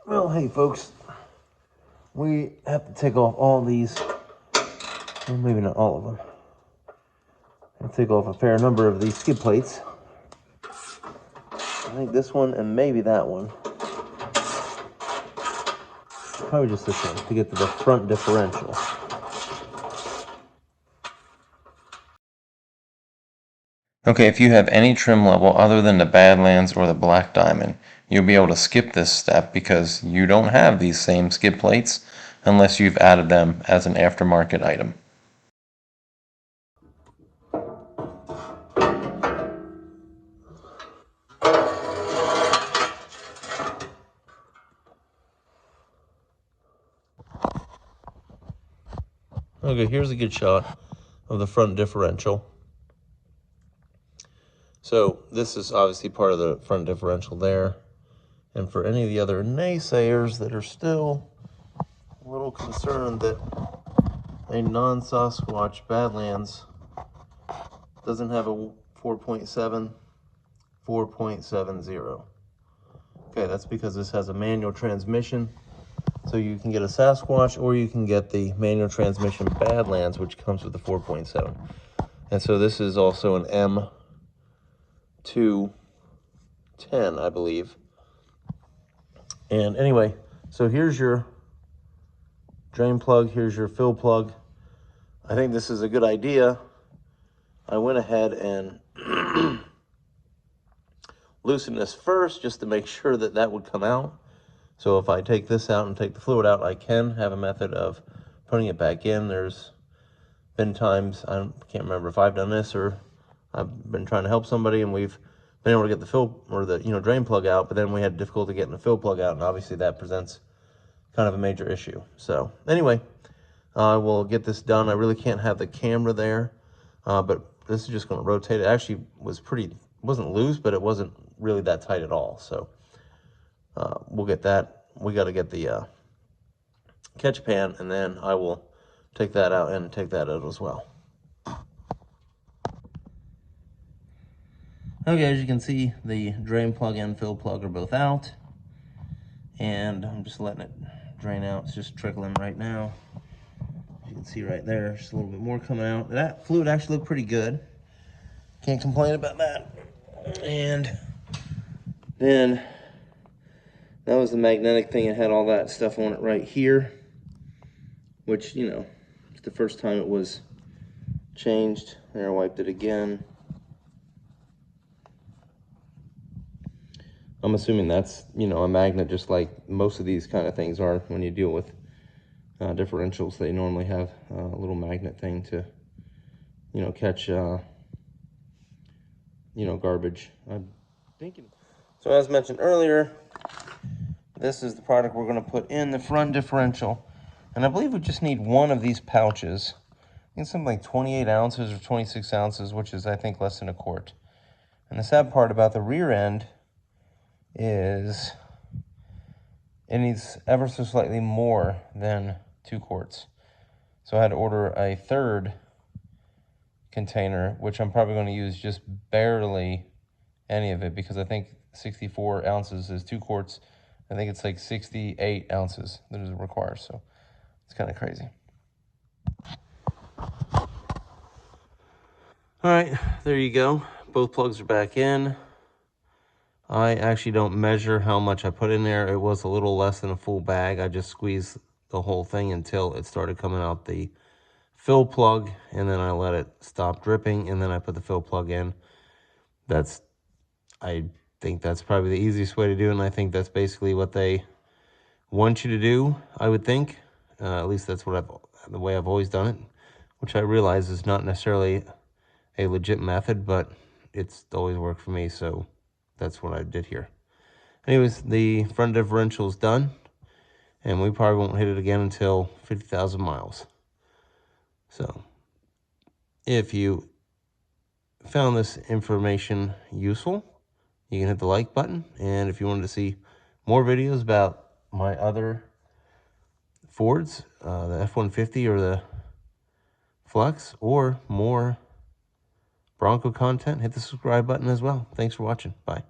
Well, hey folks, we have to take off all these, well, maybe not all of them. I'll take off a fair number of these skid plates. I think this one and maybe that one. Probably just this one to get to the front differential. Okay, if you have any trim level other than the Badlands or the Black Diamond, you'll be able to skip this step because you don't have these same skid plates unless you've added them as an aftermarket item. Okay, here's a good shot of the front differential. So this is obviously part of the front differential there. And for any of the other naysayers that are still a little concerned that a non-Sasquatch Badlands doesn't have a 4.7, 4.70. Okay, that's because this has a manual transmission. So you can get a Sasquatch or you can get the manual transmission Badlands, which comes with the 4.7. And so this is also an M210, I believe. And anyway, so here's your drain plug, here's your fill plug. I think this is a good idea. I went ahead and loosened this first just to make sure that that would come out. So if I take this out and take the fluid out, I can have a method of putting it back in. There's been times, I can't remember if I've done this or I've been trying to help somebody and we've been able to get the fill or the drain plug out, but then we had difficulty getting the fill plug out, and obviously that presents kind of a major issue. So anyway, I will get this done. I really can't have the camera there, but this is just going to rotate. It actually wasn't loose, but it wasn't really that tight at all. So we'll get that. We got to get the catch pan, and then I will take that out and take that out as well. Okay, as you can see, the drain plug and fill plug are both out, and I'm just letting it drain out. It's just trickling right now. As you can see right there, just a little bit more coming out. That fluid actually looked pretty good. Can't complain about that. And then that was the magnetic thing. It had all that stuff on it right here, which, it's the first time it was changed. There, I wiped it again. I'm assuming that's, a magnet, just like most of these kind of things are when you deal with differentials. They normally have a little magnet thing to, catch, garbage. I'm thinking. So as mentioned earlier, this is the product we're going to put in the front differential. And I believe we just need one of these pouches. I think something like 28 ounces or 26 ounces, which is, I think, less than a quart. And the sad part about the rear end is it needs ever so slightly more than 2 quarts. So I had to order a third container, which I'm probably going to use just barely any of it, because I think 64 ounces is 2 quarts. I think it's like 68 ounces that it requires, so it's kind of crazy. All right, there you go. Both plugs are back in. I actually don't measure how much I put in there. It was a little less than a full bag. I just squeezed the whole thing until it started coming out the fill plug, and then I let it stop dripping, and then I put the fill plug in. I think that's probably the easiest way to do it, and I think that's basically what they want you to do, I would think. At least that's the way I've always done it, which I realize is not necessarily a legit method, but it's always worked for me, so that's what I did here. Anyways, the front differential is done, and we probably won't hit it again until 50,000 miles. So if you found this information useful, you can hit the like button. And if you wanted to see more videos about my other Fords, the F-150 or the Flex, or more Bronco content, hit the subscribe button as well. Thanks for watching. Bye.